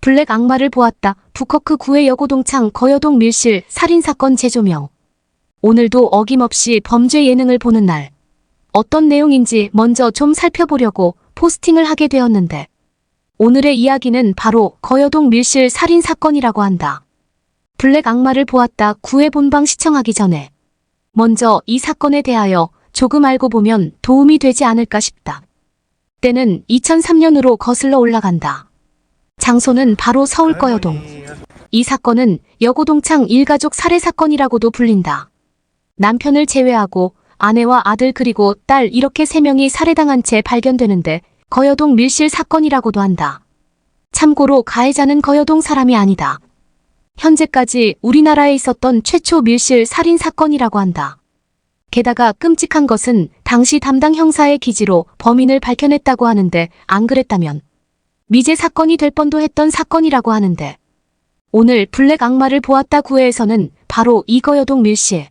블랙 악마를 보았다. 북커크 구의 여고동창 거여동 밀실 살인사건 재조명. 오늘도 어김없이 범죄 예능을 보는 날. 어떤 내용인지 먼저 좀 살펴보려고 포스팅을 하게 되었는데 오늘의 이야기는 바로 거여동 밀실 살인사건이라고 한다. 블랙 악마를 보았다 9회 본방 시청하기 전에 먼저 이 사건에 대하여 조금 알고 보면 도움이 되지 않을까 싶다. 때는 2003년으로 거슬러 올라간다. 장소는 바로 서울 거여동. 이 사건은 여고동창 일가족 살해 사건이라고도 불린다. 남편을 제외하고 아내와 아들 그리고 딸 이렇게 3명이 살해당한 채 발견되는데 거여동 밀실 사건이라고도 한다. 참고로 가해자는 거여동 사람이 아니다. 현재까지 우리나라에 있었던 최초 밀실 살인 사건이라고 한다. 게다가 끔찍한 것은 당시 담당 형사의 기지로 범인을 밝혀냈다고 하는데 안 그랬다면 미제 사건이 될 뻔도 했던 사건이라고 하는데 오늘 블랙 악마를 보았다 9회에서는 바로 이 거여동 밀실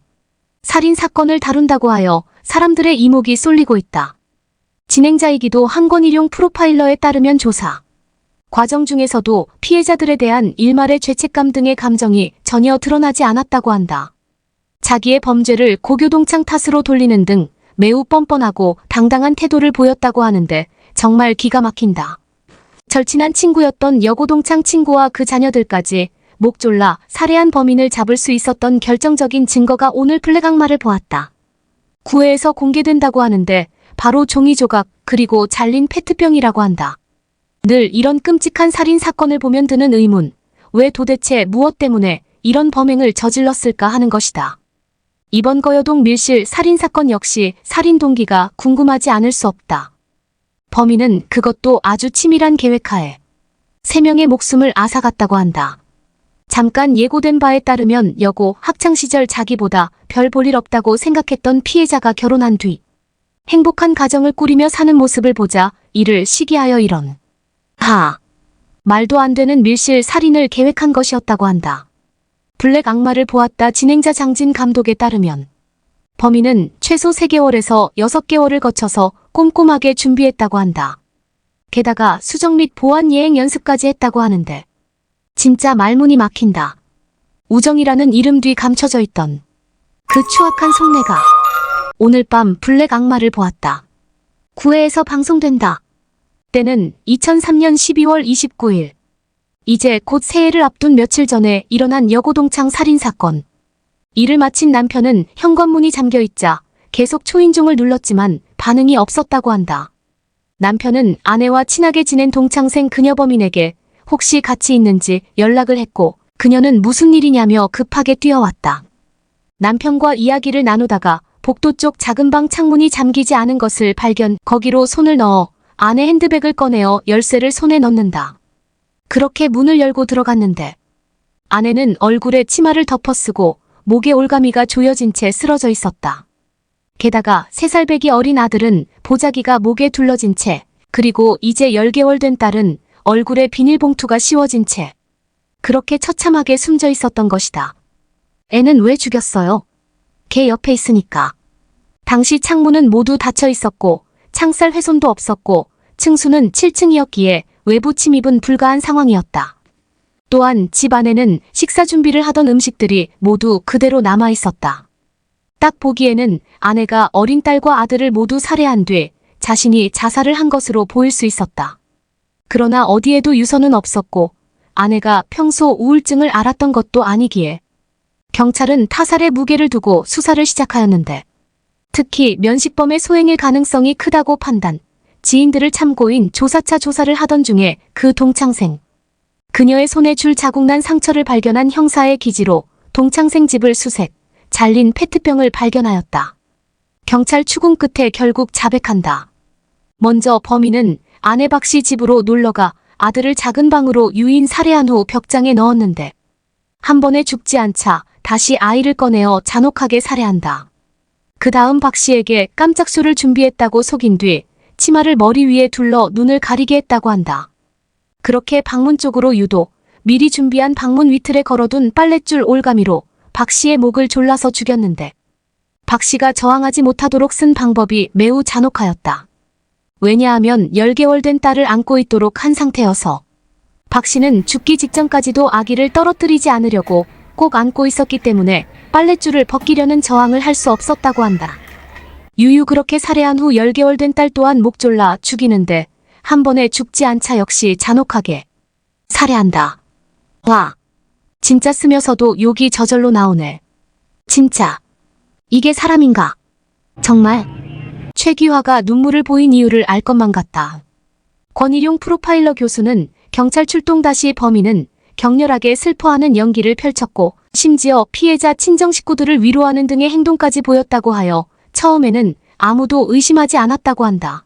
살인 사건을 다룬다고 하여 사람들의 이목이 쏠리고 있다. 진행자이기도 한 권일용 프로파일러에 따르면 조사 과정 중에서도 피해자들에 대한 일말의 죄책감 등의 감정이 전혀 드러나지 않았다고 한다. 자기의 범죄를 고교동창 탓으로 돌리는 등 매우 뻔뻔하고 당당한 태도를 보였다고 하는데 정말 기가 막힌다. 절친한 친구였던 여고동창 친구와 그 자녀들까지 목 졸라 살해한 범인을 잡을 수 있었던 결정적인 증거가 오늘 블랙 악마를 보았다 9회에서 공개된다고 하는데 바로 종이 조각 그리고 잘린 페트병이라고 한다. 늘 이런 끔찍한 살인 사건을 보면 드는 의문, 왜 도대체 무엇 때문에 이런 범행을 저질렀을까 하는 것이다. 이번 거여동 밀실 살인 사건 역시 살인 동기가 궁금하지 않을 수 없다. 범인은 그것도 아주 치밀한 계획하에 3명의 목숨을 앗아갔다고 한다. 잠깐 예고된 바에 따르면 여고 학창시절 자기보다 별 볼 일 없다고 생각했던 피해자가 결혼한 뒤 행복한 가정을 꾸리며 사는 모습을 보자 이를 시기하여 이런 말도 안 되는 밀실 살인을 계획한 것이었다고 한다. 블랙 악마를 보았다 진행자 장진 감독에 따르면 범인은 최소 3개월에서 6개월을 거쳐서 꼼꼼하게 준비했다고 한다. 게다가 수정 및 보안 예행 연습까지 했다고 하는데 진짜 말문이 막힌다. 우정이라는 이름 뒤 감춰져 있던 그 추악한 속내가 오늘 밤 블랙 악마를 보았다 9회에서 방송된다. 때는 2003년 12월 29일. 이제 곧 새해를 앞둔 며칠 전에 일어난 여고동창 살인사건. 일을 마친 남편은 현관문이 잠겨있자 계속 초인종을 눌렀지만 반응이 없었다고 한다. 남편은 아내와 친하게 지낸 동창생 그녀 범인에게 혹시 같이 있는지 연락을 했고 그녀는 무슨 일이냐며 급하게 뛰어왔다. 남편과 이야기를 나누다가 복도 쪽 작은 방 창문이 잠기지 않은 것을 발견 거기로 손을 넣어 아내 핸드백을 꺼내어 열쇠를 손에 넣는다. 그렇게 문을 열고 들어갔는데 아내는 얼굴에 치마를 덮어쓰고 목에 올가미가 조여진 채 쓰러져 있었다. 게다가 3살배기 어린 아들은 보자기가 목에 둘러진 채 그리고 이제 10개월 된 딸은 얼굴에 비닐봉투가 씌워진 채 그렇게 처참하게 숨져 있었던 것이다. 애는 왜 죽였어요? 걔 옆에 있으니까. 당시 창문은 모두 닫혀 있었고 창살 훼손도 없었고 층수는 7층이었기에 외부 침입은 불가한 상황이었다. 또한 집 안에는 식사 준비를 하던 음식들이 모두 그대로 남아 있었다. 딱 보기에는 아내가 어린 딸과 아들을 모두 살해한 뒤 자신이 자살을 한 것으로 보일 수 있었다. 그러나 어디에도 유서는 없었고 아내가 평소 우울증을 앓았던 것도 아니기에 경찰은 타살의 무게를 두고 수사를 시작하였는데 특히 면식범의 소행일 가능성이 크다고 판단, 지인들을 참고인 조사차 조사를 하던 중에 그 동창생, 그녀의 손에 줄 자국난 상처를 발견한 형사의 기지로 동창생 집을 수색, 잘린 페트병을 발견하였다. 경찰 추궁 끝에 결국 자백한다. 먼저 범인은 아내 박씨 집으로 놀러가 아들을 작은 방으로 유인 살해한 후 벽장에 넣었는데 한 번에 죽지 않자 다시 아이를 꺼내어 잔혹하게 살해한다. 그 다음 박씨에게 깜짝쇼를 준비했다고 속인 뒤 치마를 머리 위에 둘러 눈을 가리게 했다고 한다. 그렇게 방문 쪽으로 유도, 미리 준비한 방문 위틀에 걸어둔 빨랫줄 올가미로 박씨의 목을 졸라서 죽였는데 박씨가 저항하지 못하도록 쓴 방법이 매우 잔혹하였다. 왜냐하면 10개월 된 딸을 안고 있도록 한 상태여서 박 씨는 죽기 직전까지도 아기를 떨어뜨리지 않으려고 꼭 안고 있었기 때문에 빨랫줄을 벗기려는 저항을 할 수 없었다고 한다. 유유 그렇게 살해한 후 10개월 된 딸 또한 목 졸라 죽이는데 한 번에 죽지 않자 역시 잔혹하게 살해한다. 와, 진짜 쓰면서도 욕이 저절로 나오네. 진짜 이게 사람인가? 정말 최기화가 눈물을 보인 이유를 알 것만 같다. 권일용 프로파일러 교수는 경찰 출동 다시 범인은 격렬하게 슬퍼하는 연기를 펼쳤고 심지어 피해자 친정 식구들을 위로하는 등의 행동까지 보였다고 하여 처음에는 아무도 의심하지 않았다고 한다.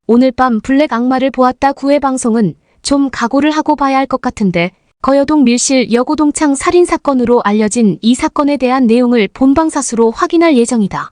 오늘 밤 블랙 악마를 보았다 9회 방송은 좀 각오를 하고 봐야 할 것 같은데 거여동 밀실 여고동창 살인사건으로 알려진 이 사건에 대한 내용을 본방사수로 확인할 예정이다.